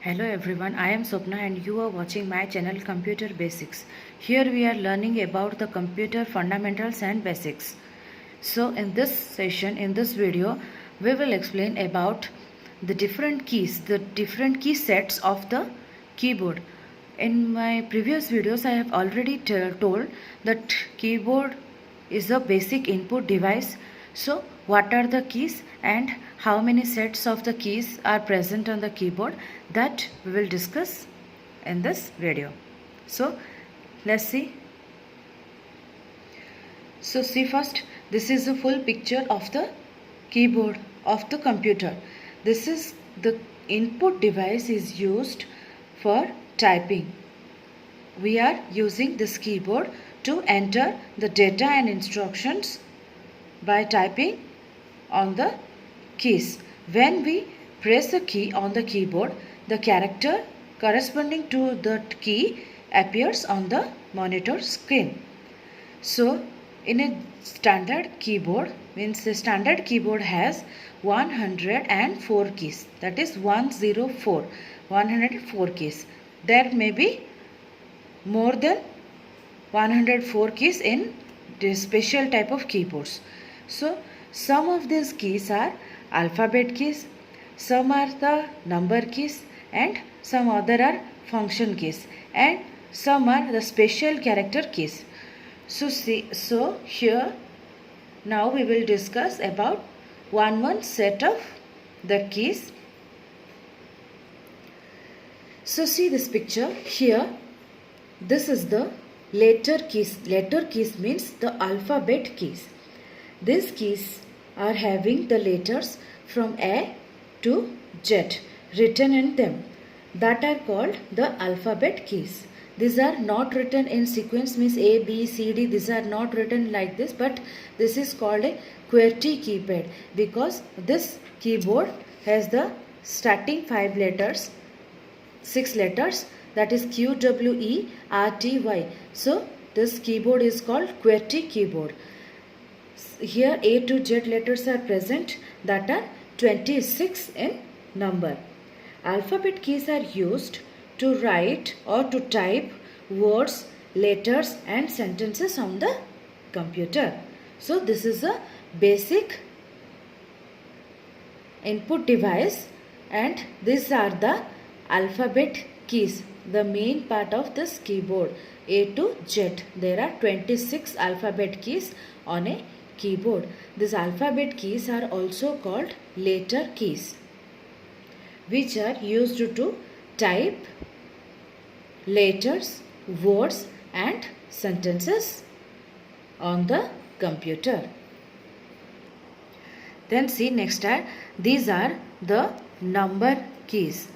Hello everyone, I am Swapna and you are watching my channel Computer Basics. Here we are learning about the computer fundamentals and basics. So in this session, in this video, we will explain about the different keys, the different key sets of the keyboard. In my previous videos, I have already told that keyboard is a basic input device. So what are the keys and how many sets of the keys are present on the keyboard, that we will discuss in this video. So let's see. So see first, this is a full picture of the keyboard of the computer. This is the input device is used for typing. We are using this keyboard to enter the data and instructions by typing on the keys. When we press a key on the keyboard, the character corresponding to that key appears on the monitor screen. So in a standard keyboard, means the standard keyboard has 104 keys, that is 104 keys. There may be more than 104 keys in this special type of keyboards. So some of these keys are alphabet keys, some are the number keys, and some other are function keys, and some are the special character keys. So here now we will discuss about one set of the keys. So see this picture here. This is the letter keys. Letter keys means the alphabet keys. These keys are having the letters from A to Z written in them, that are called the alphabet keys. These are not written in sequence, means A, B, C, D. These are not written like this, but this is called a QWERTY keypad because this keyboard has the starting 6 letters, that is Q, W, E, R, T, Y. So this keyboard is called QWERTY keyboard. Here A to Z letters are present, that are 26 in number. Alphabet keys are used to write or to type words, letters and sentences on the computer. So this is a basic input device and these are the alphabet keys, the main part of this keyboard, A to Z. There are 26 alphabet keys on a keyboard. These alphabet keys are also called letter keys, which are used to type letters, words and sentences on the computer. Then see next are, these are the number keys.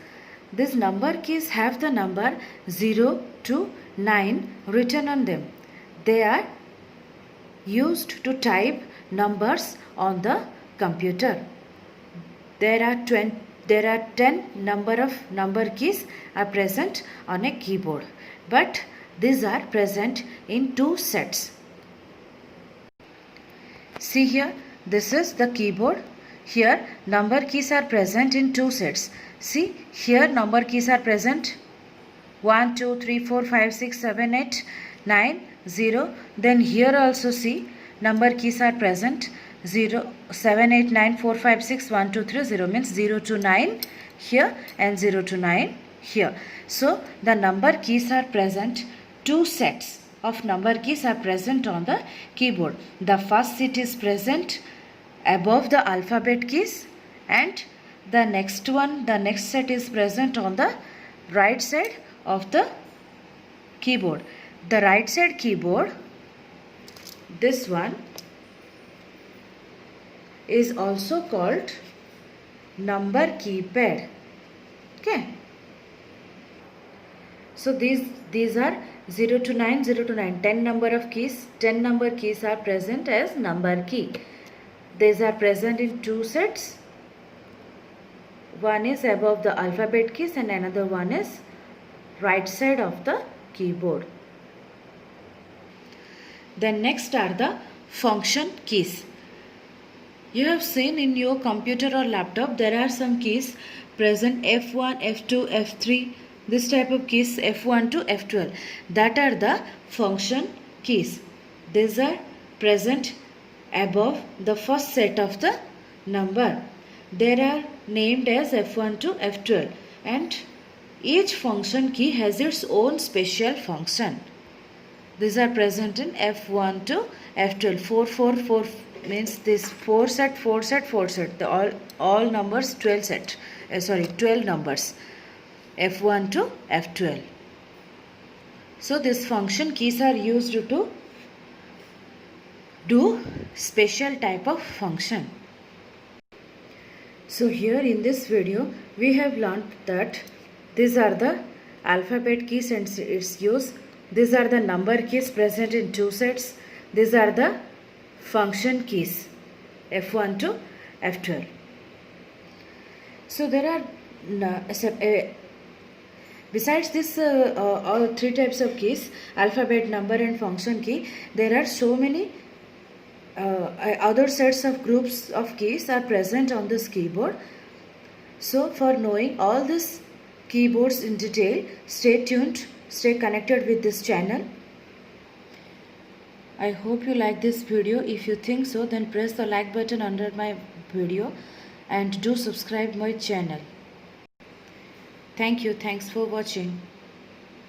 These number keys have the number 0 to 9 written on them. They are used to type numbers on the computer. There are 10 number of number keys are present on a keyboard, but these are present in two sets. See here, this is the keyboard. Here number keys are present in two sets. See here, number keys are present 1, 2, 3, 4, 5, 6, 7, 8, 9, 0. Then here also see, number keys are present 0, 7, 8, 9, 4, 5, 6, 1, 2, 3, 0 means 0 to 9 here and 0 to 9 here. So the number keys are present, two sets of number keys are present on the keyboard. The first set is present above the alphabet keys and the next set is present on the right side of the keyboard. The right side keyboard, this one, is also called number keypad. Okay. So these are 0 to 9, 0 to 9, 10 number of keys. 10 number keys are present as number key. These are present in two sets. One is above the alphabet keys and another one is right side of the keyboard. Then next are the function keys. You have seen in your computer or laptop there are some keys present F1, F2, F3, this type of keys F1 to F12, that are the function keys. These are present above the first set of the number. They are named as F1 to F12, and each function key has its own special function. These are present in F1 to F12. 4, 4, 4 means this 4 set, 4 set, 4 set. All numbers 12 set. 12 numbers. F1 to F12. So this function keys are used to do special type of function. So here in this video we have learnt that these are the alphabet keys and its use. These are the number keys present in two sets. These are the function keys F1 to F12. So there are besides this all three types of keys, alphabet, number and function key, there are so many other sets of groups of keys are present on this keyboard. So for knowing all these keyboards in detail, stay tuned, stay connected with this channel. I hope you like this video. If you think so, then press the like button under my video and do subscribe my channel. Thank you. Thanks for watching.